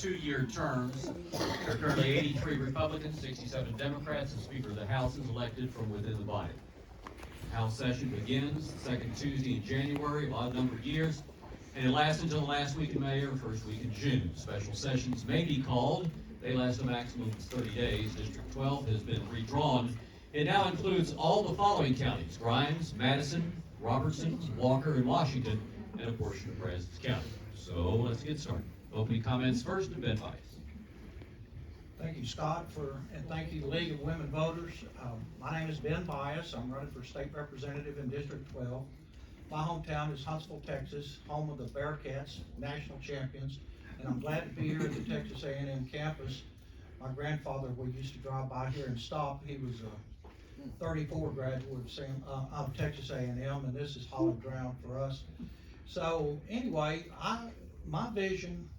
2-year terms. There are currently 83 Republicans, 67 Democrats, and Speaker of the House is elected from within the body. House session begins the second Tuesday in January, odd-numbered years, and it lasts until the last week in May or first week in June. Special sessions may be called. They last a maximum of 30 days. District 12 has been redrawn. It now includes all the following counties: Grimes, Madison, Robertson, Walker, and Washington, and a portion of Brazos County. So let's get started. Opening comments first to Ben Bias. Thank you, Scott, and thank you, League of Women Voters. My name is Ben Bias. I'm running for state representative in District 12. My hometown is Huntsville, Texas, home of the Bearcats, national champions, and I'm glad to be here at the Texas A&M campus. My grandfather, we used to drive by here and stop. He was a 34 graduate of Texas A&M, and this is hallowed ground for us. So anyway, my vision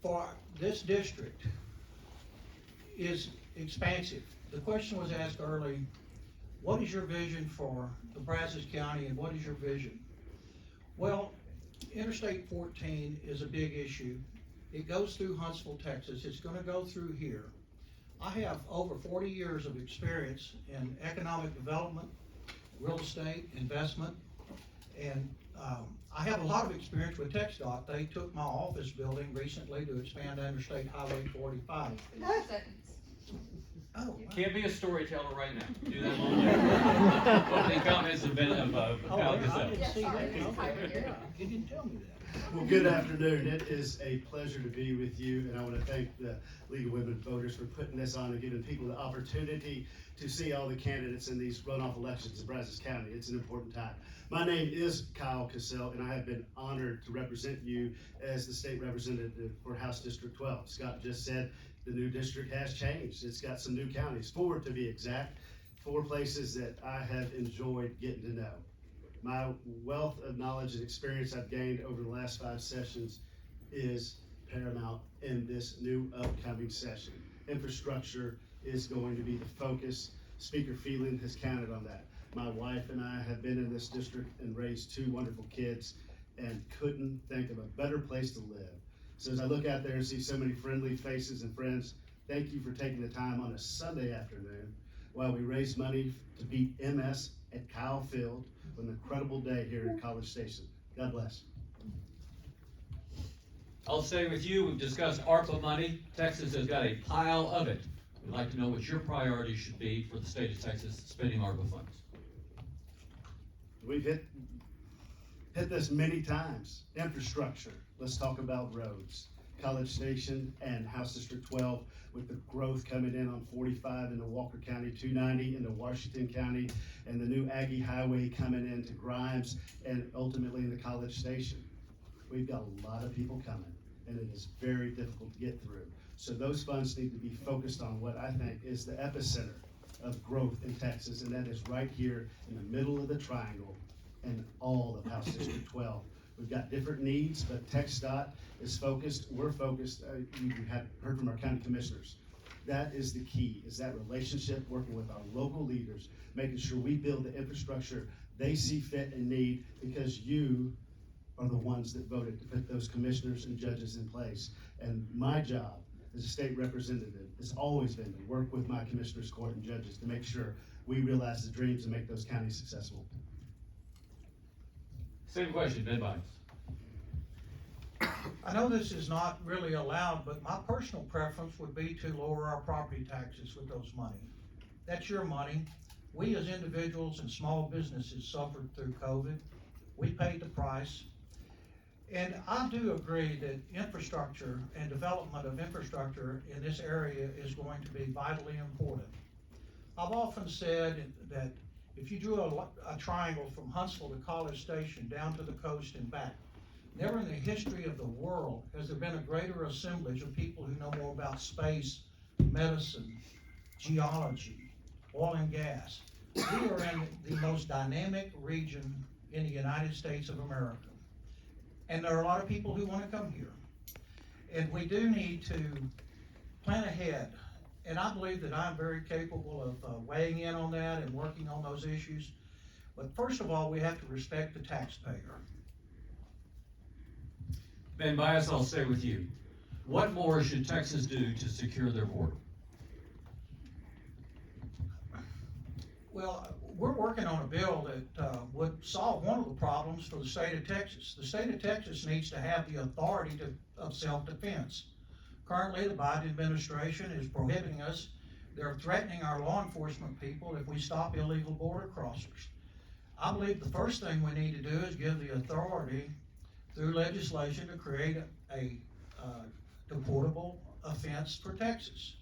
for this district is expansive. The question was asked early, what is your vision for the Brazos County and what is your vision? Well, Interstate 14 is a big issue. It goes through Huntsville, Texas. It's going to go through here. I have over 40 years of experience in economic development, real estate, investment, and I have a lot of experience with TxDOT. They took my office building recently to expand Interstate Highway 45. Oh, wow. Can't be a storyteller right now. Do that later. Opening comments have been of I Giselle. didn't see that. Okay. You didn't tell me that. Well, good afternoon. It is a pleasure to be with you, and I want to thank the League of Women Voters for putting this on and giving people the opportunity to see all the candidates in these runoff elections in Brazos County. It's an important time. My name is Kyle Cassell, and I have been honored to represent you as the state representative for House District 12. Scott just said the new district has changed. It's got some new counties, 4 to be exact, 4 places that I have enjoyed getting to know. My wealth of knowledge and experience I've gained over the last 5 sessions is paramount in this new upcoming session. Infrastructure is going to be the focus. Speaker Phelan has counted on that. My wife and I have been in this district and raised 2 wonderful kids and couldn't think of a better place to live. So as I look out there and see so many friendly faces and friends, thank you for taking the time on a Sunday afternoon while we raise money to beat MS at Kyle Field. An incredible day here at College Station. God bless. I'll stay with you. We've discussed ARPA money. Texas has got a pile of it. We'd like to know what your priorities should be for the state of Texas spending ARPA funds. We've hit this many times. Infrastructure. Let's talk about roads. College Station and House District 12 with the growth coming in on 45 into Walker County, 290 into Washington County, and the new Aggie Highway coming into Grimes and ultimately into College Station. We've got a lot of people coming, and it is very difficult to get through. So those funds need to be focused on what I think is the epicenter of growth in Texas, and that is right here in the middle of the triangle and all of House District 12. We've got different needs, but TxDOT is focused. We're focused. You have heard from our county commissioners. That is the key, is that relationship, working with our local leaders, making sure we build the infrastructure they see fit and need, because you are the ones that voted to put those commissioners and judges in place. And my job as a state representative has always been to work with my commissioners, court, and judges to make sure we realize the dreams and make those counties successful. Same question, Ben Bias. I know this is not really allowed, but my personal preference would be to lower our property taxes with those money. That's your money. We as individuals and small businesses suffered through COVID. We paid the price. And I do agree that infrastructure and development of infrastructure in this area is going to be vitally important. I've often said that if you drew a triangle from Huntsville to College Station down to the coast and back, never in the history of the world has there been a greater assemblage of people who know more about space, medicine, geology, oil and gas. We are in the most dynamic region in the United States of America. And there are a lot of people who want to come here. And we do need to plan ahead. And I believe that I'm very capable of weighing in on that and working on those issues. But first of all, we have to respect the taxpayer. Ben Bias, I'll stay with you. What more should Texas do to secure their border? Well, we're working on a bill that would solve one of the problems for the state of Texas. The state of Texas needs to have the authority of self-defense. Currently, the Biden administration is prohibiting us. They're threatening our law enforcement people if we stop illegal border crossers. I believe the first thing we need to do is give the authority through legislation to create a deportable offense for Texas.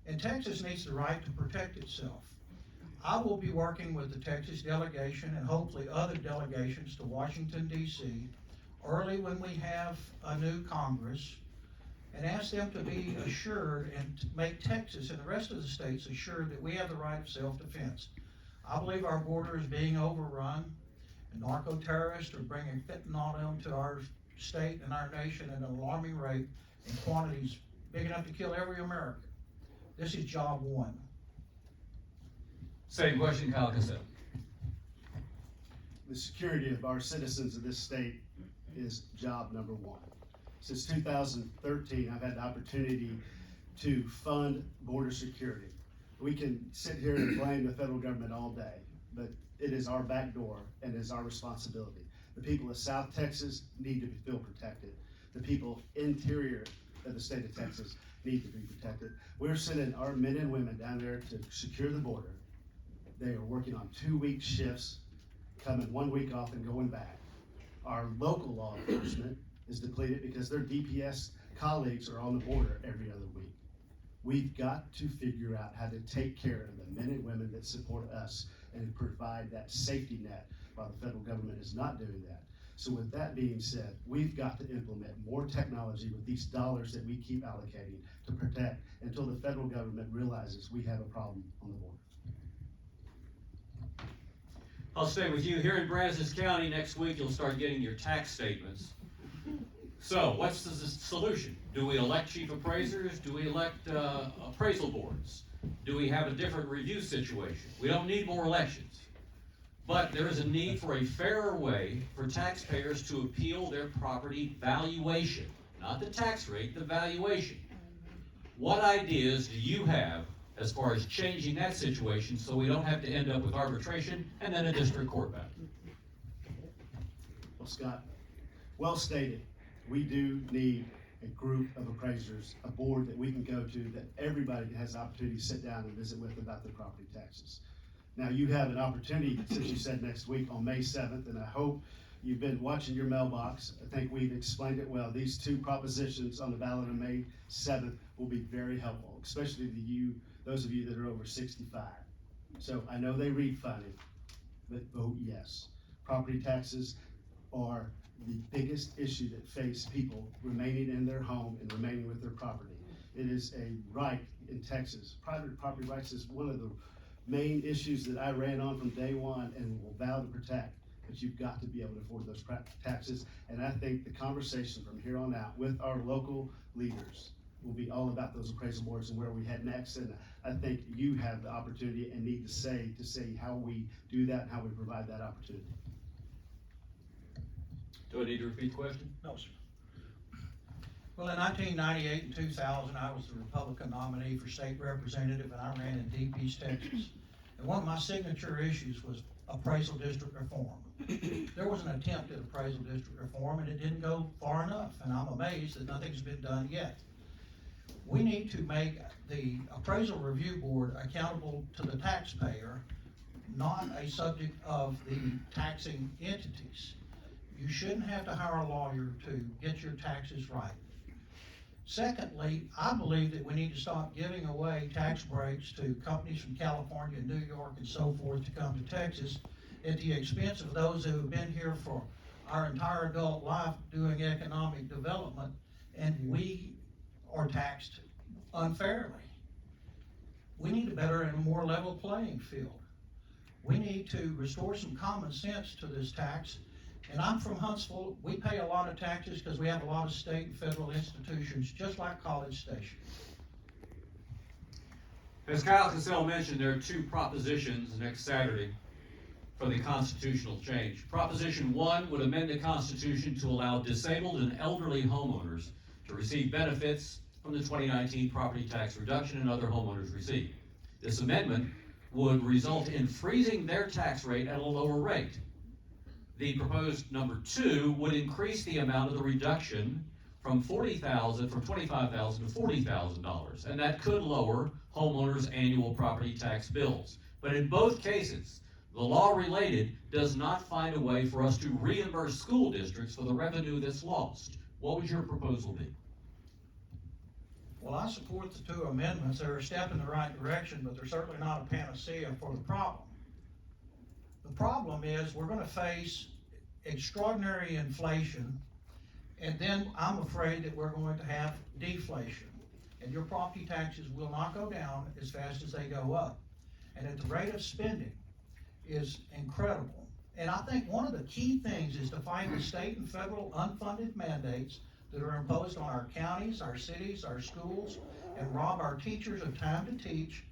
And Texas needs the right to protect itself. I will be working with the Texas delegation and hopefully other delegations to Washington, D.C. early when we have a new Congress, and ask them to be assured and to make Texas and the rest of the states assured that we have the right of self-defense. I believe our border is being overrun, and narco-terrorists are bringing fentanyl into our state and our nation at an alarming rate in quantities big enough to kill every American. This is job one. Same question, Kyle Cassell. The security of our citizens of this state is job number one. Since 2013, I've had the opportunity to fund border security. We can sit here and blame the federal government all day, but it is our back door and it is our responsibility. The people of South Texas need to feel protected. The people interior of the state of Texas need to be protected. We're sending our men and women down there to secure the border. They are working on 2-week shifts, coming 1 week off and going back. Our local law enforcement is depleted because their DPS colleagues are on the border every other week. We've got to figure out how to take care of the men and women that support us and provide that safety net while the federal government is not doing that. So with that being said, we've got to implement more technology with these dollars that we keep allocating to protect until the federal government realizes we have a problem on the border. I'll stay with you. Here in Brazos County next week, you'll start getting your tax statements. So what's the solution? Do we elect chief appraisers? Do we elect appraisal boards? Do we have a different review situation? We don't need more elections. But there is a need for a fairer way for taxpayers to appeal their property valuation. Not the tax rate, the valuation. What ideas do you have as far as changing that situation so we don't have to end up with arbitration and then a district court battle? Well, Scott, well stated. We do need a group of appraisers, a board that we can go to, that everybody has the opportunity to sit down and visit with about their property taxes. Now, you have an opportunity, since you said next week, on May 7th, and I hope you've been watching your mailbox. I think we've explained it well. These two propositions on the ballot on May 7th will be very helpful, especially to you, those of you that are over 65. So I know they read funny, but vote yes. Property taxes are the biggest issue that face people remaining in their home and remaining with their property. It is a right in Texas. Private property rights is one of the main issues that I ran on from day one and will vow to protect. But you've got to be able to afford those taxes. And I think the conversation from here on out with our local leaders will be all about those appraisal boards and where we head next. And I think you have the opportunity and need to say how we do that and how we provide that opportunity. Do I need to repeat the question? No, sir. Well, in 1998 and 2000, I was the Republican nominee for state representative, and I ran in Deep East Texas. And one of my signature issues was appraisal district reform. There was an attempt at appraisal district reform, and it didn't go far enough, and I'm amazed that nothing's been done yet. We need to make the appraisal review board accountable to the taxpayer, not a subject of the taxing entities. You shouldn't have to hire a lawyer to get your taxes right. Secondly, I believe that we need to stop giving away tax breaks to companies from California, New York, and so forth to come to Texas at the expense of those who have been here for our entire adult life doing economic development, and we are taxed unfairly. We need a better and more level playing field. We need to restore some common sense to this tax. And I'm from Huntsville. We pay a lot of taxes because we have a lot of state and federal institutions, just like College Station. As Kyle Cassell mentioned, there are two propositions next Saturday for the constitutional change. Proposition 1 would amend the Constitution to allow disabled and elderly homeowners to receive benefits from the 2019 property tax reduction and other homeowners receive. This amendment would result in freezing their tax rate at a lower rate. The proposed number 2 would increase the amount of the reduction from $25,000 to $40,000, and that could lower homeowners' annual property tax bills. But in both cases, the law related does not find a way for us to reimburse school districts for the revenue that's lost. What would your proposal be? Well, I support the 2 amendments. They're a step in the right direction, but they're certainly not a panacea for the problem. The problem is we're going to face extraordinary inflation, and then I'm afraid that we're going to have deflation. And your property taxes will not go down as fast as they go up. And at the rate of spending is incredible. And I think one of the key things is to find the state and federal unfunded mandates that are imposed on our counties, our cities, our schools, and rob our teachers of time to teach,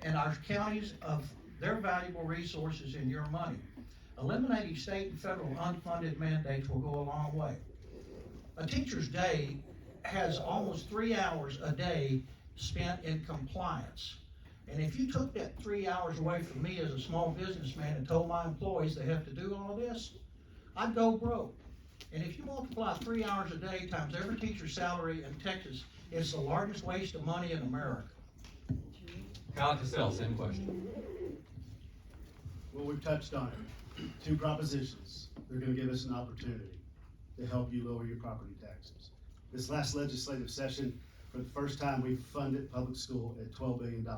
and our counties of their valuable resources in your money. Eliminating state and federal unfunded mandates will go a long way. A teacher's day has almost 3 hours a day spent in compliance. And if you took that 3 hours away from me as a small businessman and told my employees they have to do all of this, I'd go broke. And if you multiply 3 hours a day times every teacher's salary in Texas, it's the largest waste of money in America. Kyle Cassell, same question. Well, we've touched on it. 2 propositions. They're gonna give us an opportunity to help you lower your property taxes. This last legislative session, for the first time, we funded public school at $12 billion,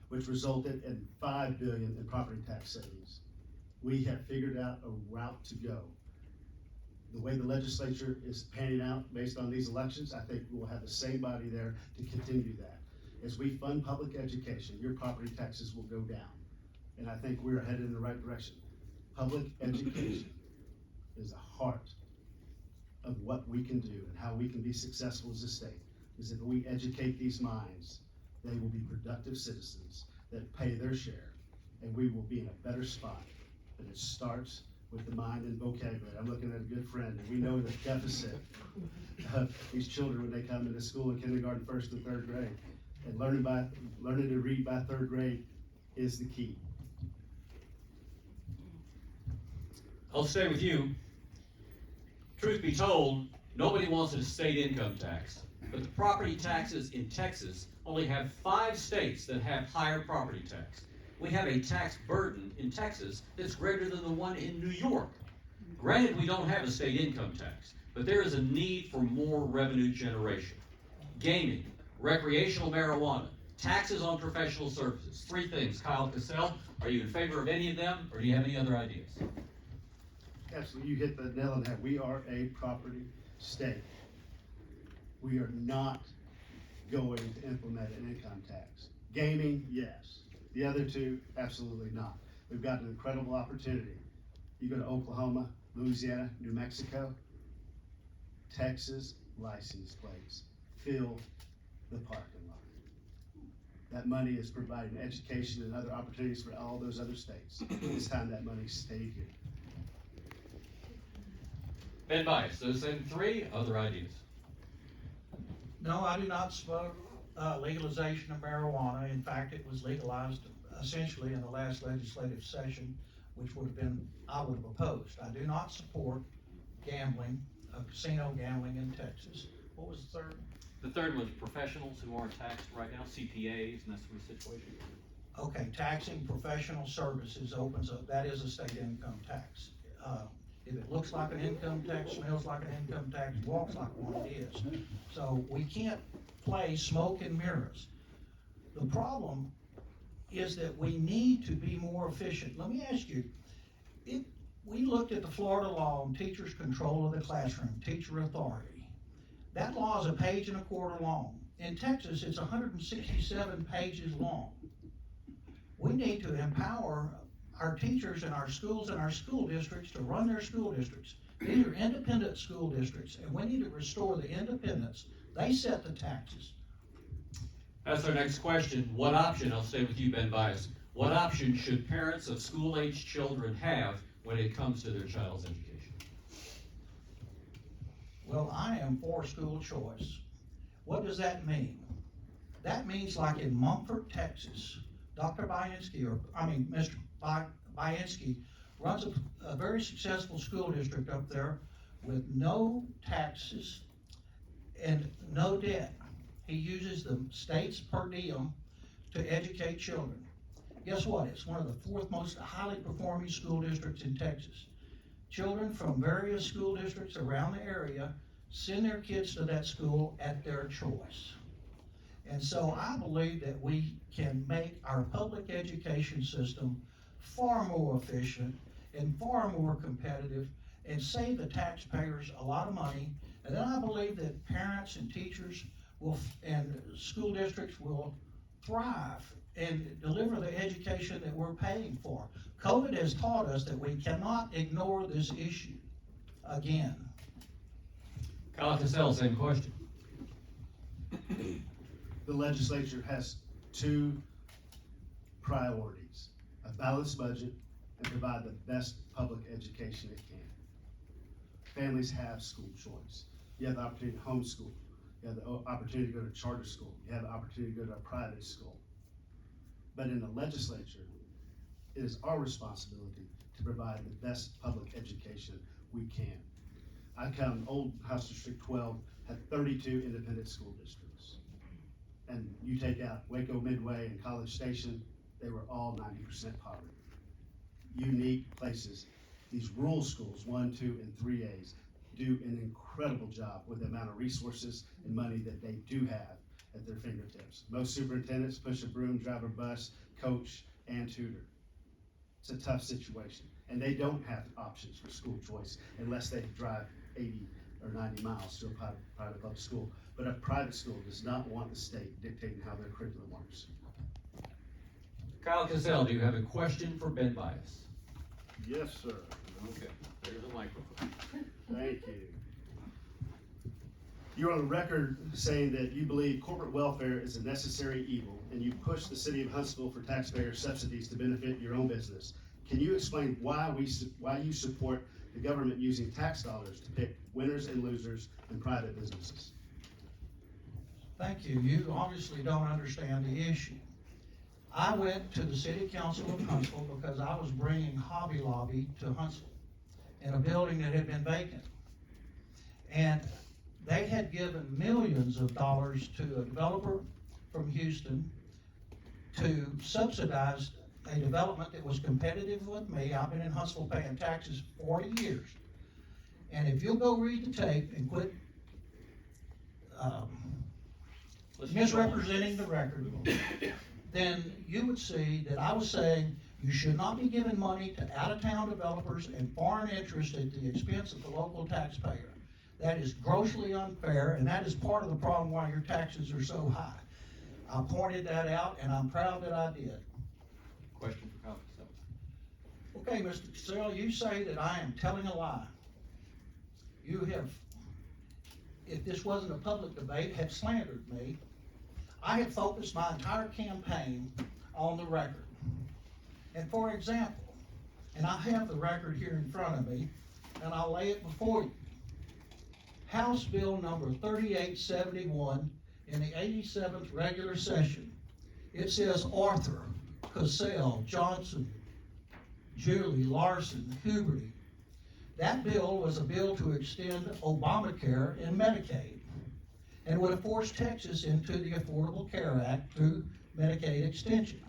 which resulted in $5 billion in property tax savings. We have figured out a route to go. The way the legislature is panning out based on these elections, I think we'll have the same body there to continue that. As we fund public education, your property taxes will go down. And I think we're headed in the right direction. Public education is the heart of what we can do and how we can be successful as a state. Is if we educate these minds, they will be productive citizens that pay their share, and we will be in a better spot. But it starts with the mind and vocabulary. I'm looking at a good friend, and we know the deficit of these children when they come into school in kindergarten, 1st and 3rd grade. And learning to read by 3rd grade is the key. I'll stay with you. Truth be told, nobody wants a state income tax, but the property taxes in Texas only have 5 states that have higher property tax. We have a tax burden in Texas that's greater than the one in New York. Granted, we don't have a state income tax, but there is a need for more revenue generation. Gaming, recreational marijuana, taxes on professional services. 3 things. Kyle Cassell, are you in favor of any of them, or do you have any other ideas? Absolutely, you hit the nail on the head. We are a property state. We are not going to implement an income tax. Gaming, yes. The other 2, absolutely not. We've got an incredible opportunity. You go to Oklahoma, Louisiana, New Mexico, Texas, license plates, fill the parking lot. That money is providing education and other opportunities for all those other states. It's time that money stayed here. Ben Bias, those same 3, other ideas? No, I do not support legalization of marijuana. In fact, it was legalized essentially in the last legislative session, which I would have opposed. I do not support gambling, casino gambling in Texas. What was the 3rd? The 3rd was professionals who aren't taxed right now, CPAs and that sort of situation. Okay, taxing professional services opens up, that is a state income tax. If it looks like an income tax, smells like an income tax, walks like one, it is. So we can't play smoke and mirrors. The problem is that we need to be more efficient. Let me ask you, we looked at the Florida law on teachers' control of the classroom, teacher authority. That law is 1.25 pages long. In Texas, it's 167 pages long. We need to empower our teachers in our schools and our school districts to run their school districts. These are independent school districts, and we need to restore the independence. They set the taxes. That's our next question. What option, I'll stay with you, Ben Bias, what option should parents of school-aged children have when it comes to their child's education? Well, I am for school choice. What does that mean? That means like in Mumford, Texas, Mr. Bainski runs a very successful school district up there with no taxes and no debt. He uses the state's per diem to educate children. Guess what? It's one of the fourth most highly performing school districts in Texas. Children from various school districts around the area send their kids to that school at their choice. And so I believe that we can make our public education system far more efficient and far more competitive and save the taxpayers a lot of money. And then I believe that parents and teachers and school districts will thrive and deliver the education that we're paying for. COVID has taught us that we cannot ignore this issue again. Kyle Cassell, same question. The legislature has two priorities: a balanced budget and provide the best public education it can. Families have school choice. You have the opportunity to homeschool. You have the opportunity to go to charter school. You have the opportunity to go to a private school. But in the legislature, it is our responsibility to provide the best public education we can. Old House District 12 had 32 independent school districts. And you take out Waco Midway and College Station, they were all 90% poverty. Unique places. These rural schools, 1, 2, and 3As, do an incredible job with the amount of resources and money that they do have at their fingertips. Most superintendents push a broom, drive a bus, coach, and tutor. It's a tough situation. And they don't have options for school choice unless they drive 80 or 90 miles to a private public school. But a private school does not want the state dictating how their curriculum works. Kyle Cassell, do you have a question for Ben Bias? Yes, sir. Okay, there's a microphone. Thank you. You're on the record saying that you believe corporate welfare is a necessary evil, and you push the city of Huntsville for taxpayer subsidies to benefit your own business. Can you explain why you support the government using tax dollars to pick winners and losers in private businesses? Thank you. You obviously don't understand the issue. I went to the City Council of Huntsville because I was bringing Hobby Lobby to Huntsville in a building that had been vacant. And they had given millions of dollars to a developer from Houston to subsidize a development that was competitive with me. I've been in Huntsville paying taxes for 40 years. And if you'll go read the tape and quit misrepresenting the record, then you would see that I was saying you should not be giving money to out-of-town developers and foreign interests at the expense of the local taxpayer. That is grossly unfair, and that is part of the problem why your taxes are so high. I pointed that out, and I'm proud that I did. Question for Kyle Cassell. Okay, Mr. Cassell, you say that I am telling a lie. You have, if this wasn't a public debate, have slandered me. I have focused my entire campaign on the record. And for example, and I have the record here in front of me, and I'll lay it before you. House Bill number 3871 in the 87th regular session. It says Arthur, Cassell, Johnson, Julie, Larson, Huberty. That bill was a bill to extend Obamacare and Medicaid, and would have forced Texas into the Affordable Care Act through Medicaid extension.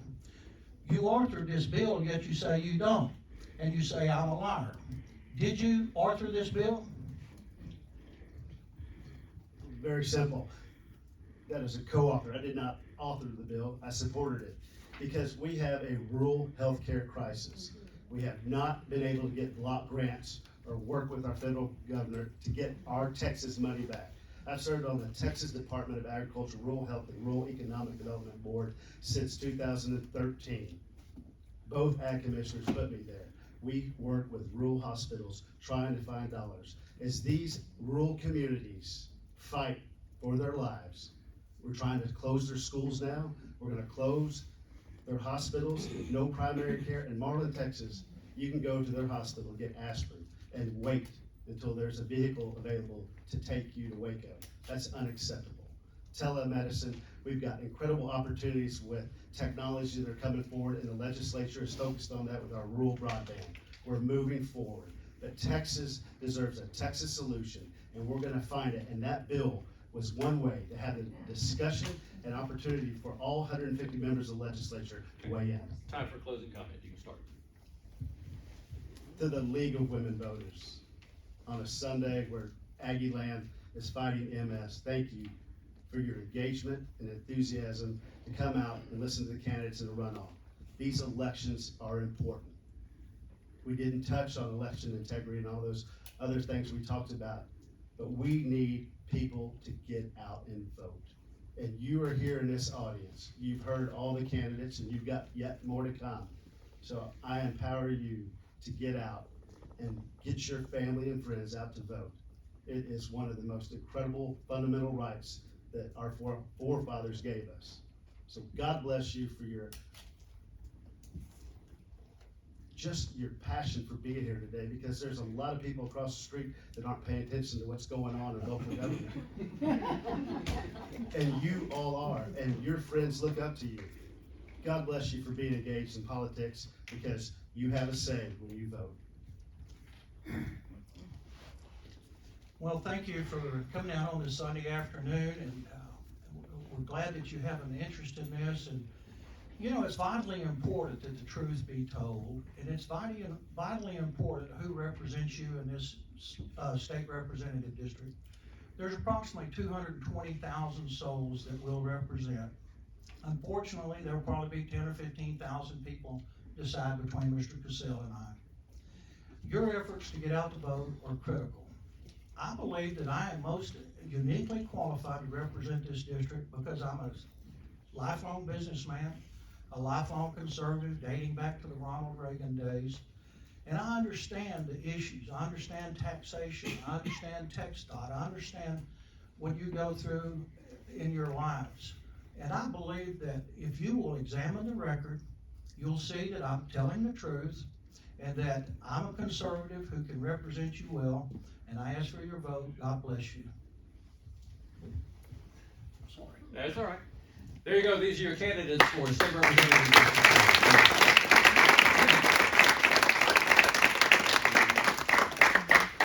You authored this bill, yet you say you don't, and you say I'm a liar. Did you author this bill? Very simple. That is a co-author. I did not author the bill. I supported it because we have a rural healthcare crisis. We have not been able to get block grants or work with our federal governor to get our Texas money back. I've served on the Texas Department of Agriculture, Rural Health, and Rural Economic Development Board since 2013. Both ag commissioners put me there. We work with rural hospitals trying to find dollars. As these rural communities fight for their lives, we're trying to close their schools now. We're going to close their hospitals. No primary care. In Marlin, Texas, you can go to their hospital, get aspirin, and wait until there's a vehicle available to take you to Waco. That's unacceptable. telemedicine. We've got incredible opportunities with technology that are coming forward, and the legislature is focused on that with our rural broadband. We're moving forward. But Texas deserves a Texas solution, and we're gonna find it. And that bill was one way to have a discussion and opportunity for all 150 members of the legislature to weigh in. Time for closing comment, you can start. To the League of Women Voters, on a Sunday where Aggie Land is fighting MS, thank you for your engagement and enthusiasm to come out and listen to the candidates in the runoff. These elections are important. We didn't touch on election integrity and all those other things we talked about, but we need people to get out and vote. And you are here in this audience. You've heard all the candidates, and you've got yet more to come. So I empower you to get out and get your family and friends out to vote. It is one of the most incredible fundamental rights that our forefathers gave us. So God bless you for your passion for being here today, because there's a lot of people across the street that aren't paying attention to what's going on in local government. And you all are, and your friends look up to you. God bless you for being engaged in politics, because you have a say when you vote. Well, thank you for coming out on this Sunday afternoon, and we're glad that you have an interest in this. And you know, it's vitally important that the truth be told, and it's vitally important who represents you in this state representative district. There's approximately 220,000 souls that we'll represent. Unfortunately, there'll probably be 10 or 15,000 people decide between Mr. Cassell and I. Your efforts to get out the vote are critical. I believe that I am most uniquely qualified to represent this district because I'm a lifelong businessman, a lifelong conservative dating back to the Ronald Reagan days. And I understand the issues. I understand taxation. I understand TxDOT. I understand what you go through in your lives. And I believe that if you will examine the record, you'll see that I'm telling the truth and that I'm a conservative who can represent you well. And I ask for your vote. God bless you. Sorry. That's all right. There you go. These are your candidates for State Representative District 12.